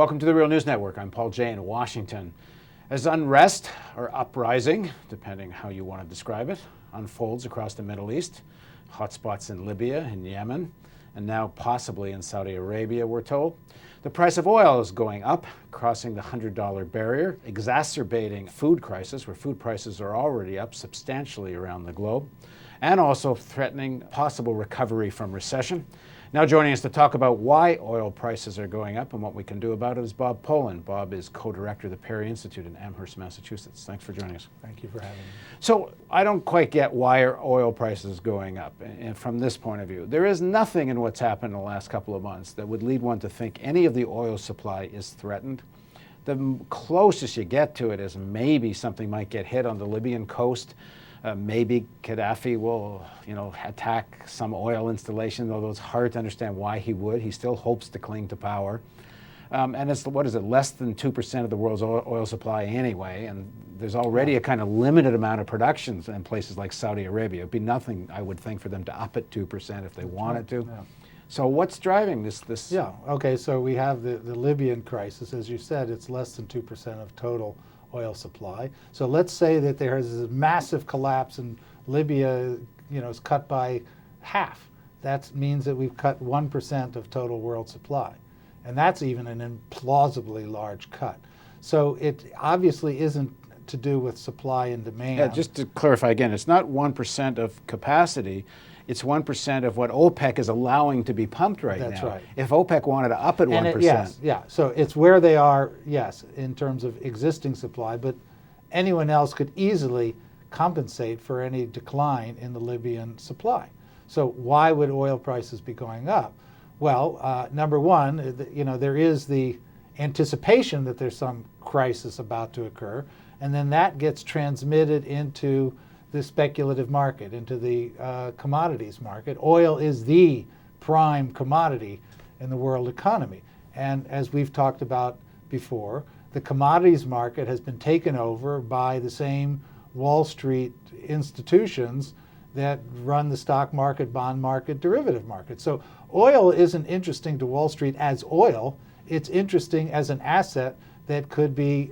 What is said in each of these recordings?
Welcome to the Real News Network. I'm Paul Jay in Washington. As unrest, or uprising, depending how you want to describe it, unfolds across the Middle East, hotspots in Libya, in Yemen, and now possibly in Saudi Arabia, we're told, the price of oil is going up, crossing the $100 barrier, exacerbating food crisis, where food prices are already up substantially around the globe, and also threatening possible recovery from recession. Now joining us to talk about why oil prices are going up and what we can do about it is Bob Pollin. Bob is co-director of the Perry Institute in Amherst, Massachusetts. Thanks for joining us. Thank you for having me. So I don't quite get why are oil prices going up and from this point of view. There is nothing in what's happened in the last couple of months that would lead one to think any of the oil supply is threatened. The closest you get to it is maybe something might get hit on the Libyan coast. Maybe Gaddafi will, attack some oil installation, although it's hard to understand why he would. He still hopes to cling to power. And it's, less than 2% of the world's oil supply anyway, and there's already a kind of limited amount of production in places like Saudi Arabia. It'd be nothing, I would think, for them to up at 2% if they wanted to. Yeah. So what's driving this? Yeah, okay, so we have the Libyan crisis. As you said, it's less than 2% of total oil supply. So let's say that there is a massive collapse and Libya, is cut by half. That means that we've cut 1% of total world supply. And that's even an implausibly large cut. So it obviously isn't to do with supply and demand. Yeah, just to clarify again, it's not 1% of capacity. It's 1% of what OPEC is allowing to be pumped right now. That's right. If OPEC wanted to up at 1%. Yes, yeah. So it's where they are, yes, in terms of existing supply, but anyone else could easily compensate for any decline in the Libyan supply. So why would oil prices be going up? Well, number one, there is the anticipation that there's some crisis about to occur, and then that gets transmitted into the speculative market, into the commodities market. Oil is the prime commodity in the world economy. And as we've talked about before, the commodities market has been taken over by the same Wall Street institutions that run the stock market, bond market, derivative market. So oil isn't interesting to Wall Street as oil. It's interesting as an asset that could be,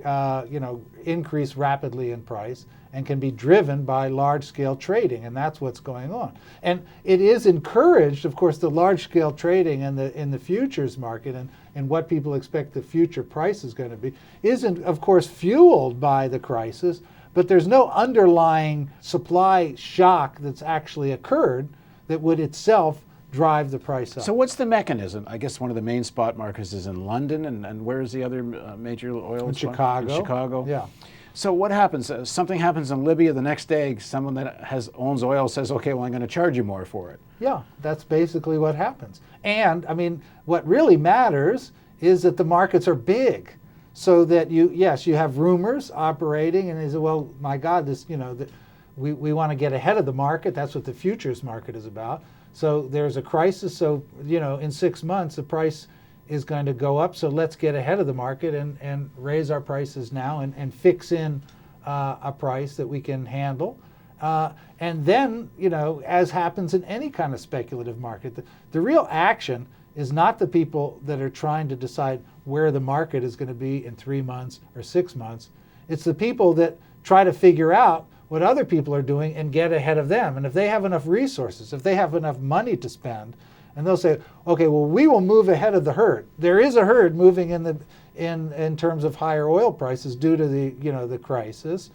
increase rapidly in price and can be driven by large-scale trading, and that's what's going on. And it is encouraged, of course, the large-scale trading in the futures market and what people expect the future price is going to be, isn't, of course, fueled by the crisis, but there's no underlying supply shock that's actually occurred that would itself drive the price up. So what's the mechanism? I guess one of the main spot markets is in London, and where is the other major oil? In Chicago. In Chicago. Yeah. So what happens? Something happens in Libya the next day. Someone that owns oil says, "Okay, well, I'm going to charge you more for it." Yeah, that's basically what happens. And I mean, what really matters is that the markets are big, so that you have rumors operating, and they say, "Well, my God, this we want to get ahead of the market." That's what the futures market is about. So there's a crisis. So in 6 months the price is going to go up, so let's get ahead of the market and raise our prices now and fix in a price that we can handle. And then, as happens in any kind of speculative market, the real action is not the people that are trying to decide where the market is going to be in 3 months or 6 months. It's the people that try to figure out what other people are doing and get ahead of them. And if they have enough resources, if they have enough money to spend, and they'll say, okay, well, we will move ahead of the herd. There is a herd moving in terms of higher oil prices due to the crisis.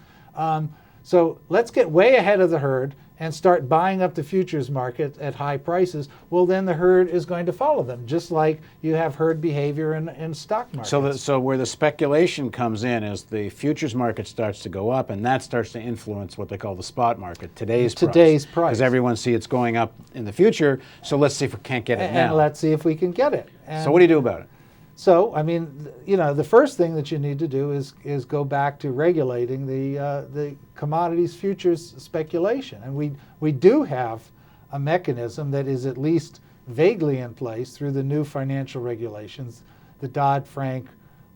So let's get way ahead of the herd and start buying up the futures market at high prices. Well, then the herd is going to follow them, just like you have herd behavior in stock markets. So where the speculation comes in is the futures market starts to go up, and that starts to influence what they call the spot market, today's price. Because everyone sees it's going up in the future, so let's see if we can't get it now. And let's see if we can get it. So what do you do about it? So, I mean, the first thing that you need to do is go back to regulating the commodities futures speculation. And we do have a mechanism that is at least vaguely in place through the new financial regulations, the Dodd-Frank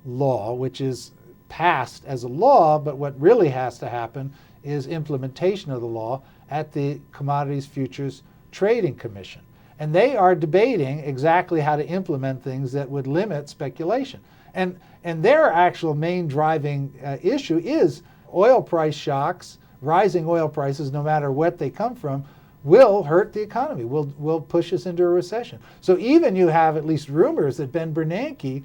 law, which is passed as a law, but what really has to happen is implementation of the law at the Commodities Futures Trading Commission. And they are debating exactly how to implement things that would limit speculation. And their actual main driving issue is oil price shocks, rising oil prices, no matter what they come from, will hurt the economy, will push us into a recession. So even you have at least rumors that Ben Bernanke,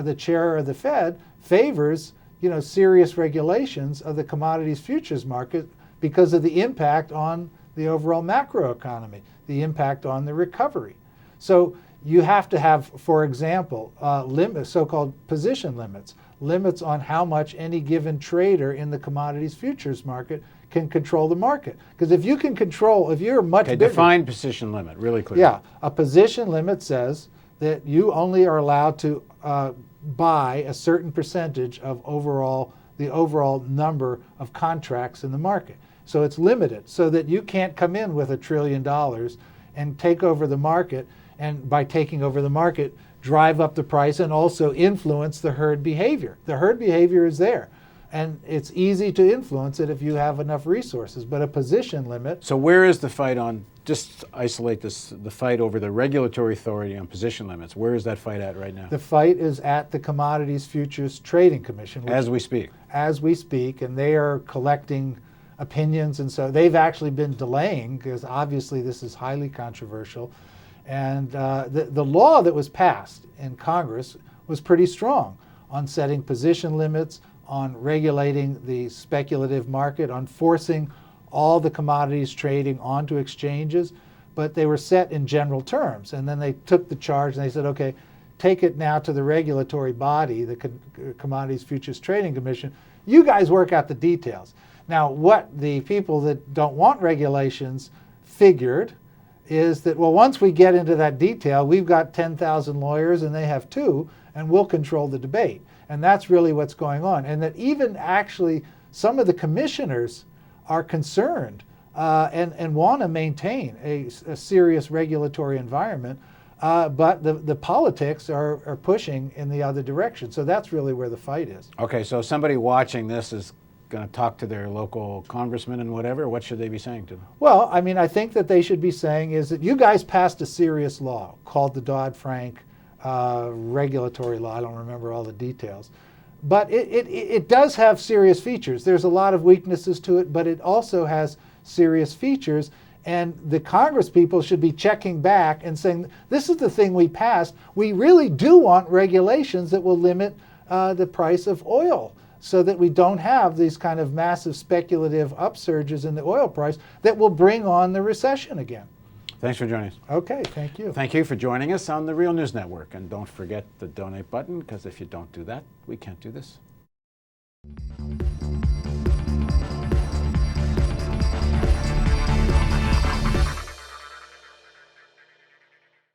the chair of the Fed, favors serious regulations of the commodities futures market because of the impact on the overall macroeconomy, the impact on the recovery. So you have to have, for example, so-called position limits on how much any given trader in the commodities futures market can control the market. Because if you can control, if you're much bigger... Define position limit really clearly. Yeah, a position limit says that you only are allowed to buy a certain percentage of the overall number of contracts in the market. So it's limited, so that you can't come in with $1 trillion and take over the market, and by taking over the market, drive up the price and also influence the herd behavior. The herd behavior is there, and it's easy to influence it if you have enough resources, but a position limit... So where is the fight on, just isolate this, the fight over the regulatory authority on position limits? Where is that fight at right now? The fight is at the Commodities Futures Trading Commission. As we speak? As we speak, and they are collecting opinions, and so they've actually been delaying, because obviously this is highly controversial. And the law that was passed in Congress was pretty strong on setting position limits, on regulating the speculative market, on forcing all the commodities trading onto exchanges, but they were set in general terms. And then they took the charge and they said, okay, take it now to the regulatory body, the Commodities Futures Trading Commission. You guys work out the details. Now, what the people that don't want regulations figured is that, well, once we get into that detail, we've got 10,000 lawyers and they have 2, and we'll control the debate. And that's really what's going on. And that even actually some of the commissioners are concerned and want to maintain a serious regulatory environment, but the politics are pushing in the other direction. So that's really where the fight is. Okay, so somebody watching this is going to talk to their local congressman and whatever. What should they be saying to them? Well, I mean, I think that they should be saying is that you guys passed a serious law called the Dodd-Frank regulatory law. I don't remember all the details. But it does have serious features. There's a lot of weaknesses to it, but it also has serious features. And the Congress people should be checking back and saying, this is the thing we passed. We really do want regulations that will limit the price of oil, so that we don't have these kind of massive speculative upsurges in the oil price that will bring on the recession again. Thanks for joining us. Okay, thank you. Thank you for joining us on the Real News Network. And don't forget the donate button, because if you don't do that, we can't do this.